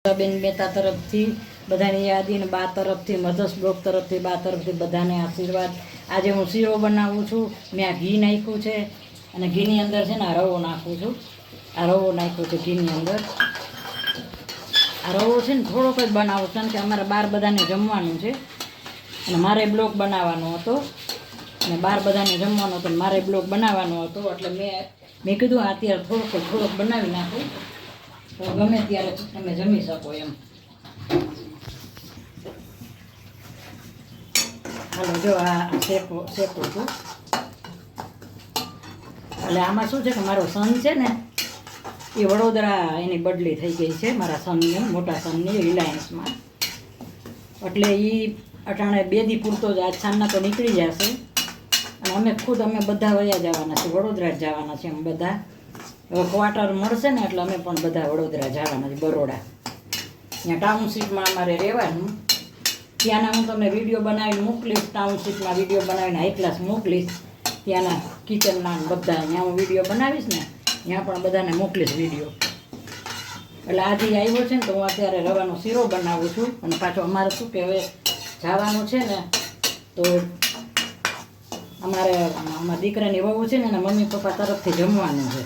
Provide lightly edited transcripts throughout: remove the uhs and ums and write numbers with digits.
બેન મહેતા તરફથી બધાની યાદી ને બા તરફથી મધર્સ બ્લોક તરફથી બા તરફથી બધાને આશીર્વાદ. આજે હું શીરો બનાવું છું. મેં આ ઘી નાખ્યું છે અને ઘીની અંદર છે ને આ રવો નાખું છું. આ રવો નાખ્યો છે ઘીની અંદર. આ રવો છે ને થોડોક જ બનાવું કારણ કે અમારે બહાર બધાને જમવાનું છે અને મારે બ્લોક બનાવવાનો હતો અને બહાર બધાને જમવાનો હતો મારે બ્લોક બનાવવાનો હતો એટલે મેં કીધું અત્યારે થોડોક બનાવી નાખું તો ગમે ત્યારે તમે જમી શકો એમ. હાલો જો આ શેકું છું. એટલે આમાં શું છે કે મારો સન છે ને એ વડોદરા એની બદલી થઈ ગઈ છે મારા સનની મોટા સનની રિલાયન્સમાં. એટલે એ અટાણે 2 દી પૂરતો જ આજ સાંજના તો નીકળી જશે અને અમે બધા વયા જવાના છે વડોદરા જ જવાના છે એમ બધા. હવે ક્વાર્ટર મળશે ને એટલે અમે પણ બધા વડોદરા જવાના છે બરોડા. ત્યાં ટાઉનશીપમાં અમારે રહેવાનું. ત્યાંના હું તમને વિડીયો બનાવીને મોકલીશ. ટાઉનશીપમાં વિડીયો બનાવીને હાઈ ક્લાસ મોકલીશ. ત્યાંના કિચનના બધા ત્યાં હું વિડીયો બનાવીશ ને ત્યાં પણ બધાને મોકલીશ વિડીયો. એટલે આજે આવ્યો છે ને તો હું અત્યારે રવાનો શીરો બનાવું છું અને પાછો અમારે શું કે હવે જવાનું છે ને તો અમારા દીકરાની વહુ છે ને એના મમ્મી પપ્પા તરફથી જમવાનું છે.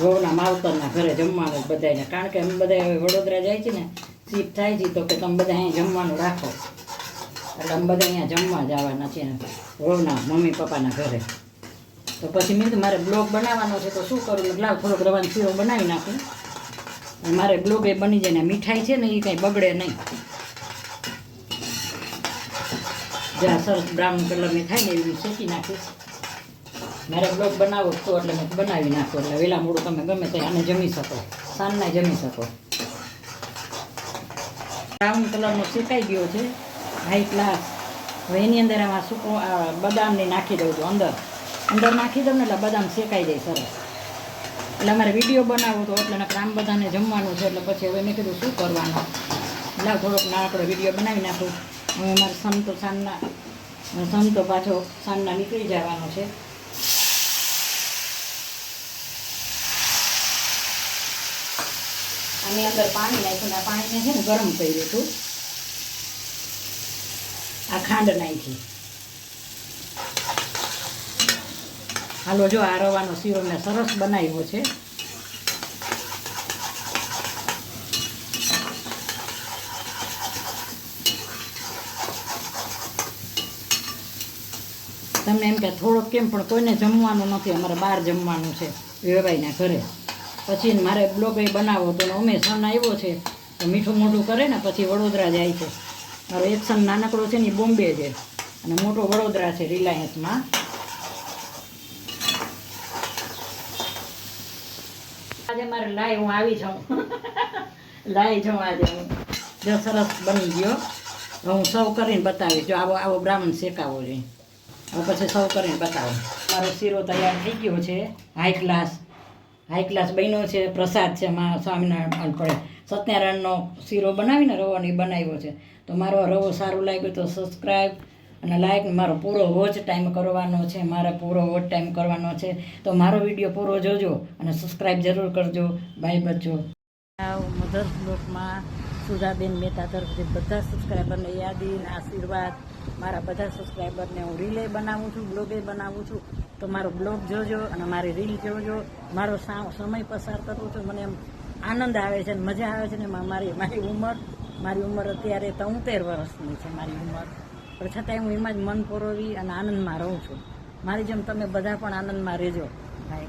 વહુના માવતરના ઘરે જમવાનું બધાને કારણ કે અમે બધા હવે વડોદરા જાય છે ને શિફ્ટ થાય છે તો કે તમે બધા અહીંયા જમવાનું રાખો એટલે અમે બધા અહીંયા જમવા જવાના છે વહુના મમ્મી પપ્પાના ઘરે. તો પછી મેં મારે બ્લોગ બનાવવાનો છે તો શું કરું લાવ થોડોક રવાનો શીરો બનાવી નાખું અને મારે બ્લોગ એ બની જાય ને મીઠાઈ છે ને એ કંઈ બગડે નહીં. જ્યાં સરસ બ્રાઉન કલરની થાય ને એવી શેકી નાખીશ. મારે બ્લોગ બનાવો તો એટલે મેં બનાવી નાખો એટલે વહેલા મોડું તમે ગમે તે આને જમી શકો સાંજના જમી શકો. બ્રાઉન કલરનો શેકાઈ ગયો છે હાઈ ક્લાસ. હવે એની અંદર આમાં સૂકો બદામને નાખી દઉં છું અંદર નાખી દઉં ને એટલે બદામ શેકાઈ જાય સરસ. એટલે અમારે વિડીયો બનાવવો તો એટલે આમ બધાને જમવાનું છે એટલે પછી હવે મેં કીધું શું કરવાનું લાવ થોડોક નાનકડો વિડીયો બનાવી નાખું. હવે મારે સન તો પાછો સાંજના નીકળી જવાનો છે. આની અંદર પાણી નાખ્યું આ પાણીને છે ને ગરમ કર્યું હતું. આ ખાંડ નાખી. હાલો જો આ રવાનો શીરો મેં સરસ બનાવ્યો છે. તમને એમ કે થોડોક કેમ પણ કોઈને જમવાનું નથી અમારે બહાર જમવાનું છે વેવાઈના ઘરે. પછી મારે બ્લોગ એ બનાવો તો અમે સન આવ્યો છે તો મીઠું મોઢું કરે ને પછી વડોદરા જાય છે. મારો એક સન નાનકડો છે ને એ બોમ્બે છે અને મોટો વડોદરા છે રિલાયન્સમાં. આજે મારે લાઈ હું આવી જાઉં લાઈ જાઉં આજે હું જો સરસ બની ગયો. હું સર્વ કરીને બતાવીશ. જો આવો બ્રાહ્મણ શેકાવો જોઈએ. હવે પછી સર્વ કરીને બતાવો. મારો શીરો તૈયાર થઈ ગયો છે. હાઈ ક્લાસ બન્યો છે. પ્રસાદ છે એમાં સ્વામિનારાયણ પડે સત્યનારાયણનો શીરો બનાવીને રવાનો એ બનાવ્યો છે. તો મારો રવો સારું લાગ્યો તો સબસ્ક્રાઈબ અને લાઈક. મારો પૂરો વોચ ટાઈમ કરવાનો છે. તો મારો વિડીયો પૂરો જોજો અને સબસ્ક્રાઈબ જરૂર કરજો. બાય બચ્ચો. મધર્સ બ્લોકમાં સુધાબેન મહેતા તરફથી બધા સબસ્ક્રાઈબરને યાદી અને આશીર્વાદ. મારા બધા સબસ્ક્રાઈબરને હું રીલે બનાવું છું બ્લોગે બનાવું છું. તો મારો બ્લોગ જોજો અને મારી રીલ જોજો. મારો સમય પસાર કરું છું. મને એમ આનંદ આવે છે અને મજા આવે છે ને મારી ઉંમર અત્યારે 73 વર્ષની છે મારી ઉંમર. પણ છતાંય હું એમાં જ મન પરોવી અને આનંદમાં રહું છું. મારી જેમ તમે બધા પણ આનંદમાં રહેજો ભાઈ.